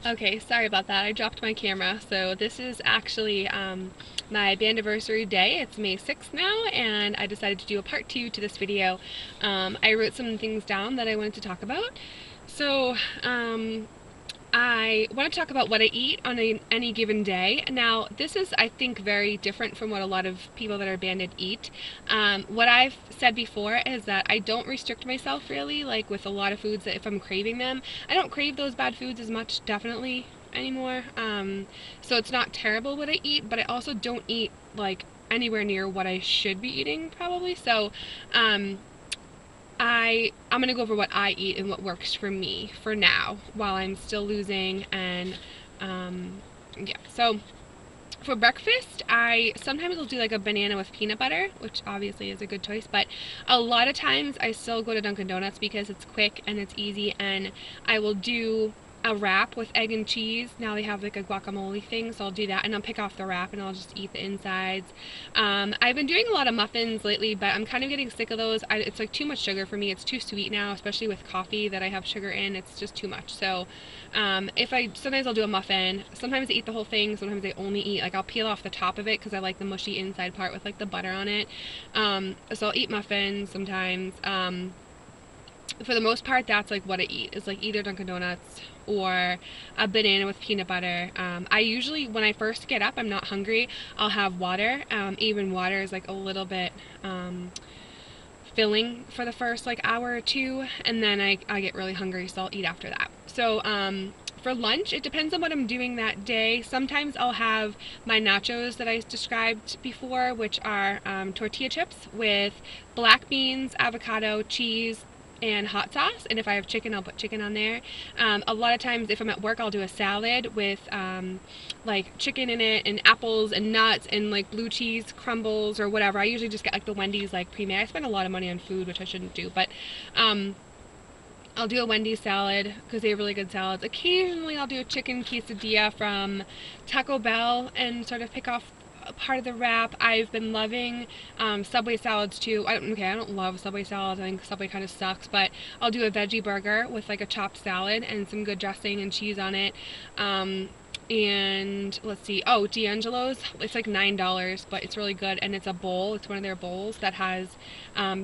Okay, sorry about that. I dropped my camera. So this is actually my Bandiversary day. It's May 6th now, and I decided to do a part 2 to this video. I wrote some things down that I wanted to talk about. So I want to talk about what I eat on any given day. Now, this is, I think, very different from what a lot of people that are banded eat. What I've said before is that I don't restrict myself really, like with a lot of foods that if I'm craving them, I don't crave those bad foods as much, definitely, anymore. So it's not terrible what I eat, but I also don't eat like anywhere near what I should be eating, probably. So, I'm gonna go over what I eat and what works for me for now while I'm still losing and yeah. So for breakfast, I sometimes will do like a banana with peanut butter, which obviously is a good choice, but a lot of times I still go to Dunkin' Donuts because it's quick and it's easy, and I will do a wrap with egg and cheese. Now they have like a guacamole thing, so I'll do that and I'll pick off the wrap and I'll just eat the insides. I've been doing a lot of muffins lately, but I'm kind of getting sick of those. It's like too much sugar for me. It's too sweet now, especially with coffee that I have sugar in. It's just too much. So if I sometimes I'll do a muffin. Sometimes I eat the whole thing. Sometimes I only eat like I'll peel off the top of it because I like the mushy inside part with like the butter on it. So I'll eat muffins sometimes. For the most part, that's like what I eat. Is like either Dunkin' Donuts or a banana with peanut butter. I usually, when I first get up, I'm not hungry. I'll have water. Even water is like a little bit filling for the first like hour or two, and then I get really hungry, so I'll eat after that. So for lunch, it depends on what I'm doing that day. Sometimes I'll have my nachos that I described before, which are tortilla chips with black beans, avocado, cheese, and hot sauce. And if I have chicken, I'll put chicken on there. A lot of times, if I'm at work, I'll do a salad with like chicken in it, and apples and nuts, and like blue cheese crumbles or whatever. I usually just get like the Wendy's like pre-made. I spend a lot of money on food, which I shouldn't do, but I'll do a Wendy's salad because they have really good salads. Occasionally, I'll do a chicken quesadilla from Taco Bell and sort of pick off a part of the wrap. I've been loving Subway salads too. I don't love Subway salads. I think Subway kind of sucks, but I'll do a veggie burger with like a chopped salad and some good dressing and cheese on it. And let's see, oh, D'Angelo's, it's like $9, but it's really good, and it's a bowl. It's one of their bowls that has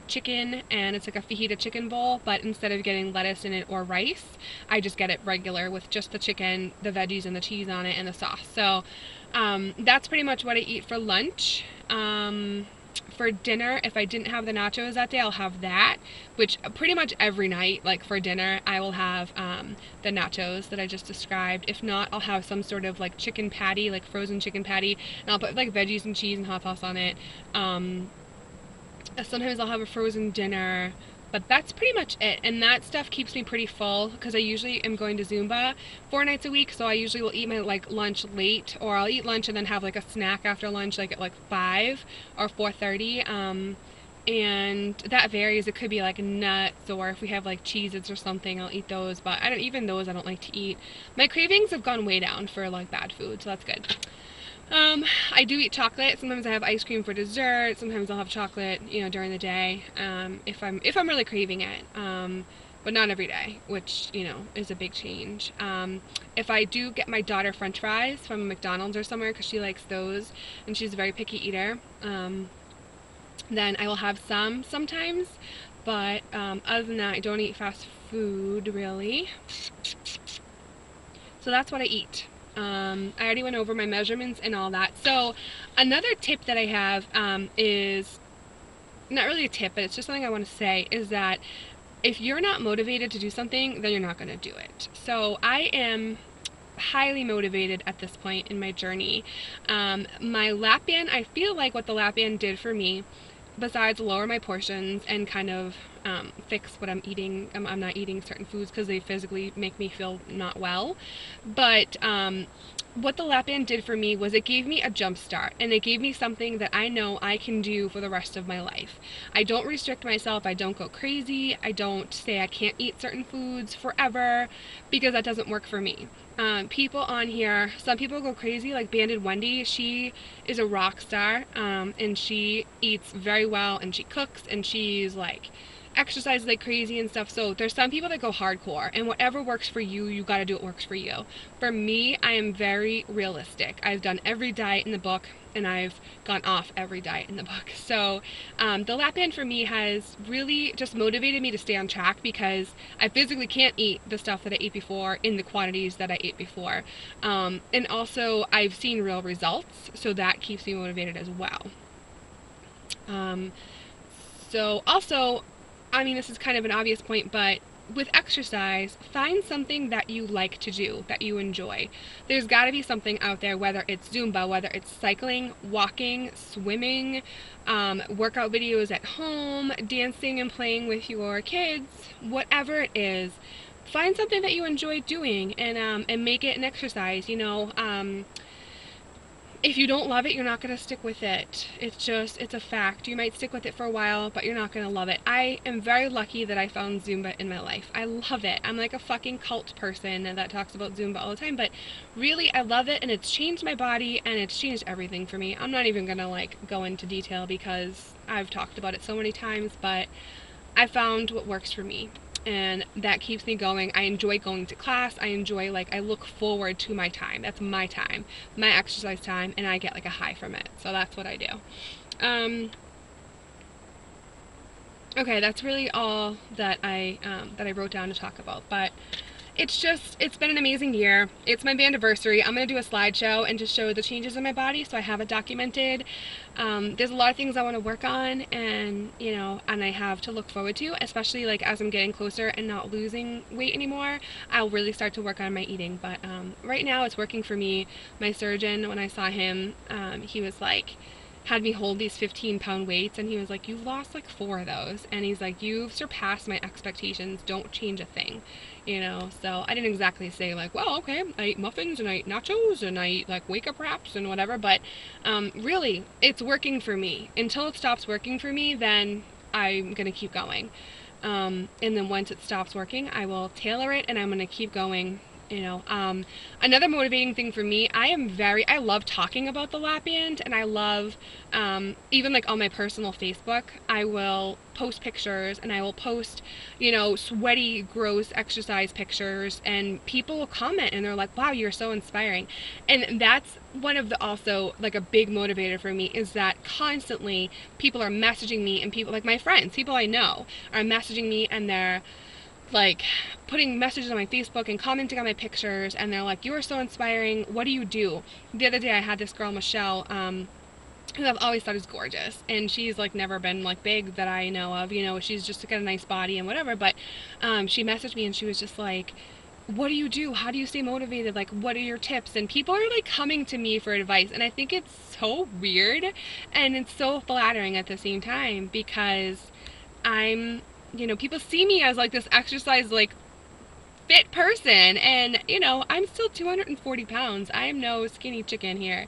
chicken, and it's like a fajita chicken bowl, but instead of getting lettuce in it or rice, I just get it regular with just the chicken, the veggies, and the cheese on it, and the sauce. So that's pretty much what I eat for lunch. For dinner, if I didn't have the nachos that day, I'll have that, which pretty much every night, like for dinner, I will have the nachos that I just described. If not, I'll have some sort of like chicken patty, like frozen chicken patty, and I'll put like veggies and cheese and hot sauce on it. Sometimes I'll have a frozen dinner, but that's pretty much it. And that stuff keeps me pretty full because I usually am going to Zumba 4 nights a week, so I usually will eat my like lunch late, or I'll eat lunch and then have like a snack after lunch, like at like 5 or 4:30. And that varies. It could be like nuts, or if we have like Cheez-Its or something, I'll eat those. But I don't, even those I don't like to eat. My cravings have gone way down for like bad food, so that's good. I do eat chocolate. Sometimes I have ice cream for dessert. Sometimes I'll have chocolate, during the day, if I'm really craving it. But not every day, which, is a big change. If I do get my daughter French fries from McDonald's or somewhere because she likes those and she's a very picky eater, then I will have some sometimes. But other than that, I don't eat fast food really. So that's what I eat. I already went over my measurements and all that. So another tip that I have is not really a tip, but it's just something I want to say, is that if you're not motivated to do something, then you're not going to do it. So I am highly motivated at this point in my journey. My lap band, I feel like what the lap band did for me, besides lower my portions and kind of fix what I'm eating, I'm not eating certain foods because they physically make me feel not well, but what the lap band did for me was it gave me a jump start, and it gave me something that I know I can do for the rest of my life. I don't restrict myself, I don't go crazy, I don't say I can't eat certain foods forever, because that doesn't work for me. People on here, some people go crazy, like Banded Wendy. She is a rock star, and she eats very well, and she cooks, and she's like exercise like crazy and stuff. So there's some people that go hardcore, and whatever works for you, you got to do what works for you. For me, I am very realistic. I've done every diet in the book, and I've gone off every diet in the book. So the lap band for me has really just motivated me to stay on track, because I physically can't eat the stuff that I ate before in the quantities that I ate before. And also I've seen real results, so that keeps me motivated as well. Um, so also, I mean, this is kind of an obvious point, but with exercise, find something that you like to do, that you enjoy. There's got to be something out there, whether it's Zumba, whether it's cycling, walking, swimming, workout videos at home, dancing and playing with your kids, whatever it is. Find something that you enjoy doing, and make it an exercise. If you don't love it, you're not going to stick with it. It's a fact. You might stick with it for a while, but you're not going to love it. I am very lucky that I found Zumba in my life. I love it. I'm like a fucking cult person that talks about Zumba all the time, but really, I love it, and it's changed my body, and it's changed everything for me. I'm not even going to like go into detail because I've talked about it so many times, but I found what works for me, and that keeps me going. I enjoy going to class. I look forward to my time. That's my time, my exercise time, and I get like a high from it. So that's what I do. Okay, that's really all that I wrote down to talk about. But it's been an amazing year. It's my Bandiversary. I'm going to do a slideshow and just show the changes in my body, so I have it documented. There's a lot of things I want to work on, and I have to look forward to, especially like as I'm getting closer and not losing weight anymore. I'll really start to work on my eating, but right now it's working for me. My surgeon, when I saw him, he was like, had me hold these 15-pound weights, and he was like, you've lost like 4 of those, and he's like, you've surpassed my expectations, don't change a thing. So I didn't exactly say like, well, okay, I ate muffins and I ate nachos and I eat like wake up wraps and whatever, but really it's working for me. Until it stops working for me, then I'm gonna keep going, and then once it stops working, I will tailor it, and I'm gonna keep going. Another motivating thing for me, I love talking about the lap band, and I love, even like on my personal Facebook, I will post pictures, and I will post, sweaty, gross exercise pictures, and people will comment, and they're like, wow, you're so inspiring. And that's one of the, also like a big motivator for me, is that constantly people are messaging me, and people like my friends, people I know, are messaging me, and they're like putting messages on my Facebook and commenting on my pictures, and they're like, you are so inspiring, what do you do? The other day I had this girl, Michelle, who I've always thought is gorgeous, and she's like never been like big that I know of, she's just got a nice body and whatever, but she messaged me and she was just like, what do you do? How do you stay motivated? Like, what are your tips? And people are like coming to me for advice, and I think it's so weird, and it's so flattering at the same time, because people see me as like this exercise, like fit person, and I'm still 240 pounds. I am no skinny chicken here,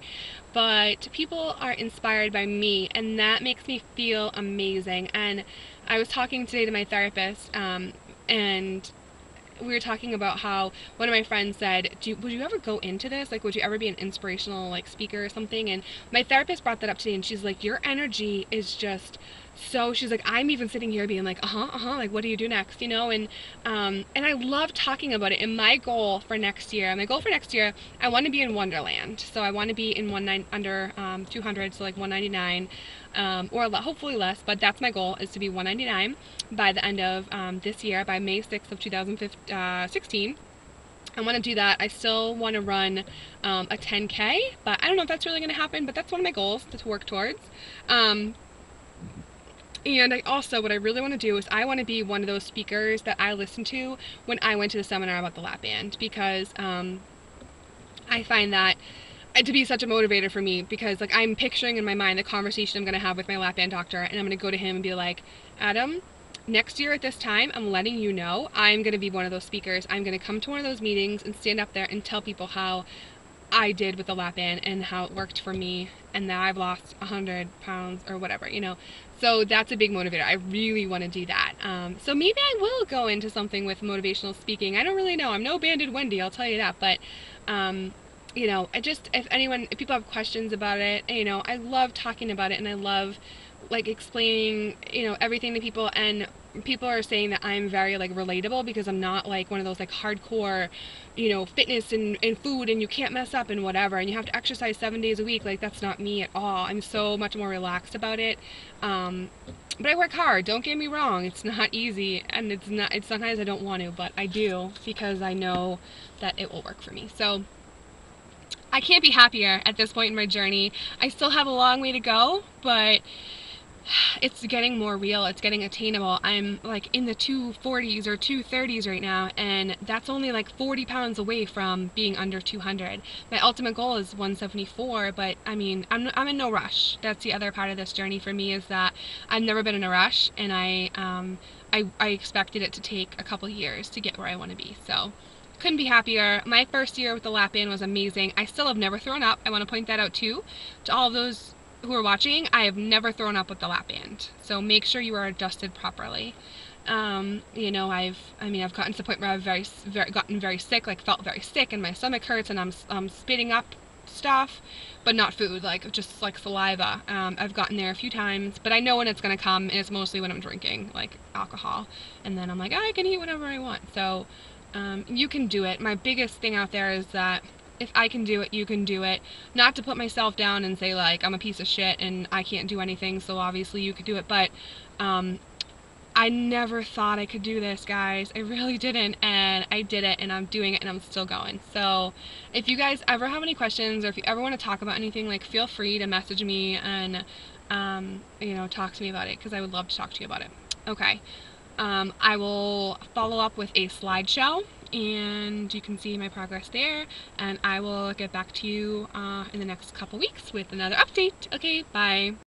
but people are inspired by me, and that makes me feel amazing. And I was talking today to my therapist, and we were talking about how one of my friends said, would you ever go into this? Like, would you ever be an inspirational like speaker or something? And my therapist brought that up today, and she's like, your energy is just so, she's like, I'm even sitting here being like, like, what do you do next? And I love talking about it. And my goal for next year, I want to be in Wonderland. So I want to be in under 200, so like 199, or hopefully less, but that's my goal, is to be 199 by the end of this year, by May 6th of 2016. I want to do that. I still want to run a 10K, but I don't know if that's really going to happen, but that's one of my goals to work towards. And what I really want to do is I want to be one of those speakers that I listened to when I went to the seminar about the lap band, because I find that to be such a motivator for me, because like I'm picturing in my mind the conversation I'm going to have with my lap band doctor, and I'm going to go to him and be like, Adam, next year at this time, I'm letting you know I'm going to be one of those speakers. I'm going to come to one of those meetings and stand up there and tell people how I did with the lap band and how it worked for me, and that I've lost 100 pounds or whatever, So that's a big motivator. I really want to do that. So maybe I will go into something with motivational speaking. I don't really know. I'm no Banded Wendy, I'll tell you that. But, if people have questions about it, I love talking about it, and I love like explaining, everything to people, and people are saying that I'm very like relatable because I'm not like one of those like hardcore, fitness and food and you can't mess up and whatever and you have to exercise 7 days a week. Like that's not me at all. I'm so much more relaxed about it. But I work hard. Don't get me wrong. It's not easy, and it's sometimes I don't want to, but I do because I know that it will work for me. So I can't be happier at this point in my journey. I still have a long way to go, but it's getting more real. It's getting attainable. I'm like in the 240s or 230s right now, and that's only like 40 pounds away from being under 200. My ultimate goal is 174, but I mean, I'm in no rush. That's the other part of this journey for me, is that I've never been in a rush, and I expected it to take a couple years to get where I want to be. So couldn't be happier. My first year with the lap band was amazing. I still have never thrown up. I want to point that out too to all of those who are watching. I have never thrown up with the lap band, so make sure you are adjusted properly. I've gotten to the point where I've gotten very sick, like felt very sick, and my stomach hurts, and I'm spitting up stuff, but not food, like just like saliva. I've gotten there a few times, but I know when it's gonna come, and it's mostly when I'm drinking, like alcohol, and then I'm like, oh, I can eat whatever I want. So you can do it. My biggest thing out there is that if I can do it, you can do it. Not to put myself down and say like I'm a piece of shit and I can't do anything, so obviously you could do it, but I never thought I could do this, guys. I really didn't, and I did it, and I'm doing it, and I'm still going. So if you guys ever have any questions, or if you ever want to talk about anything, like feel free to message me and talk to me about it, because I would love to talk to you about it. Okay. I will follow up with a slideshow, and you can see my progress there, and I will get back to you in the next couple weeks with another update. Okay, bye.